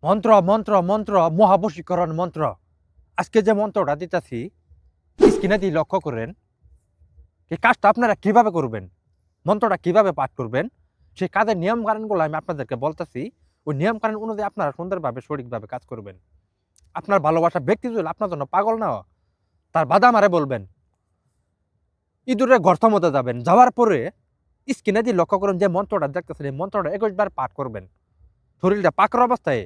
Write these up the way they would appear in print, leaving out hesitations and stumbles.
মন্ত্র মন্ত্র মন্ত্র মহাবশীকরণ মন্ত্র। আজকে যে মন্ত্রটা দিতেছি স্ক্রিনে দিয়ে লক্ষ্য করেন। এই কাজটা আপনারা কিভাবে করবেন, মন্ত্রটা কিভাবে পাঠ করবেন, সেই কাজের নিয়ম কানুনগুলো আমি আপনাদেরকে বলতেছি। ওই নিয়ম কানুন অনুযায়ী আপনারা সুন্দরভাবে সঠিকভাবে কাজ করবেন। আপনার ভালোবাসা ব্যক্তি যদি আপনার জন্য পাগল না হয়, তার বাধা মারে বলবেন, ইঁদুরের গর্ত মধ্যে যাবেন। যাওয়ার পরে স্ক্রিনে দিয়ে লক্ষ্য করেন যে মন্ত্রটা দেখতেছেন, এই মন্ত্রটা 21 বার পাঠ করবেন শরীরটা পাকর অবস্থায়।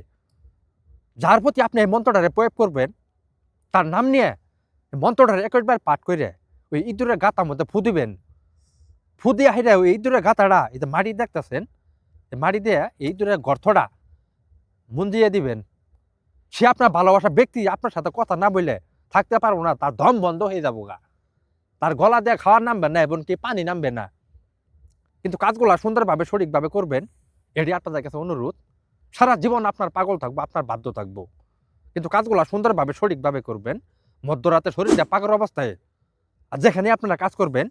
যার প্রতি আপনি এই মন্ত্রটারে প্রয়োগ করবেন তার নাম নিয়ে মন্ত্রটার 21 বার পাঠ করে ওই ইঁদুরের গাতার মধ্যে ফু দিবেন। ফু দিয়ে হাইরা ওই ইঁদুরের গাতাটা এই যে মাটি দেখতেছেন, মাটি দিয়ে এই ইঁদুরের গর্তটা মন দিয়ে দিবেন। সে আপনার ভালোবাসা ব্যক্তি আপনার সাথে কথা না বললে থাকতে পারবো না, তার দম বন্ধ হয়ে যাবো গা, তার গলা দিয়ে খাওয়ার নামবে না, এমনকি পানি নামবে না। কিন্তু কাজগুলো সুন্দরভাবে সঠিকভাবে করবেন, এটি আপনাদের কাছে অনুরোধ। সারা জীবন আপনার পাগল থাকবো, আপনার বাধ্য থাকবো, কিন্তু কাজগুলো সুন্দরভাবে সঠিকভাবে করবেন। মধ্যরাতে শরীরটা পাগল অবস্থায় আর যেখানে আপনারা কাজ করবেন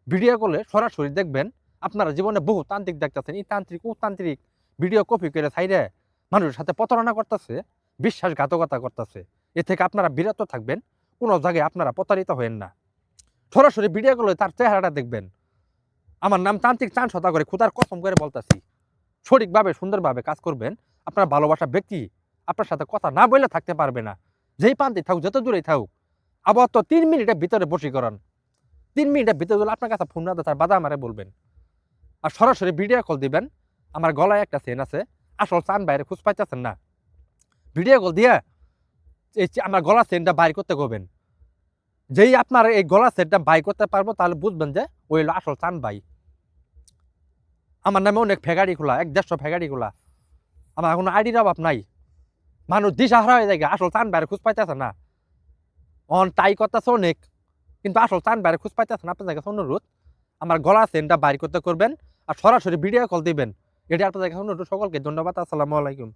ভিডিও কলে সরাসরি দেখবেন। আপনারা জীবনে বহু তান্ত্রিক দেখতেছেন, এই তান্ত্রিক ও তান্ত্রিক ভিডিও কপি করে ছাইরে মানুষের সাথে প্রতারণা করতেছে, বিশ্বাসঘাতকতা করতেছে। এ থেকে আপনারা বিরত থাকবেন, কোনো জায়গায় আপনারা প্রতারিত হবেন না। সরাসরি ভিডিও কলে তার চেহারাটা দেখবেন। আমার নাম তান্ত্রিক চান শতা করে খুদার কসম করে বলতেছি, সঠিকভাবে সুন্দরভাবে কাজ করবেন। আপনার ভালোবাসা ব্যক্তি আপনার সাথে কথা না বলে থাকতে পারবে না। যেই প্রান্তে থাকুক, যত দূরেই থাকুক, আবার তো 3 মিনিটের ভিতরে বশীকরণ। 3 মিনিটের ভিতরে যদি আপনার কাছে ফোন না দেয় তার বাধা আমারে বলবেন। আর সরাসরি ভিডিও কল দিবেন। আমার গলায় একটা চেন আছে, আসল চান বাইরে খুঁজ পাইতেছেন না, ভিডিও কল দিয়ে এই আমার গলা চেনটা বাইর করতে কবেন। যেই আপনার এই গলা চেনটা বাই করতে পারবো তাহলে বুঝবেন যে ওই হলো আসল চান ভাই। আমার নামে অনেক ফেগাড়ি খোলা, 1-150 ফেগাড়ি খোলা। আমার কোনো আইডির অভাব নাই। মানুষ দিশাহারা হয়ে যায়, আসল চান বাইরে খুঁজ পাইতেছে না। অন টাই করতেছে অনেক, কিন্তু আসল চান বাইরে খুঁজ পাইতেছে না। আপনাদের কাছে অনুরোধ, আমার গলা চেনটা বাইর করতে করবেন আর সরাসরি ভিডিও কল দিবেন। এটি আপনাদের কাছে অনুরোধ। সকলকে ধন্যবাদ। আসসালামু আলাইকুম।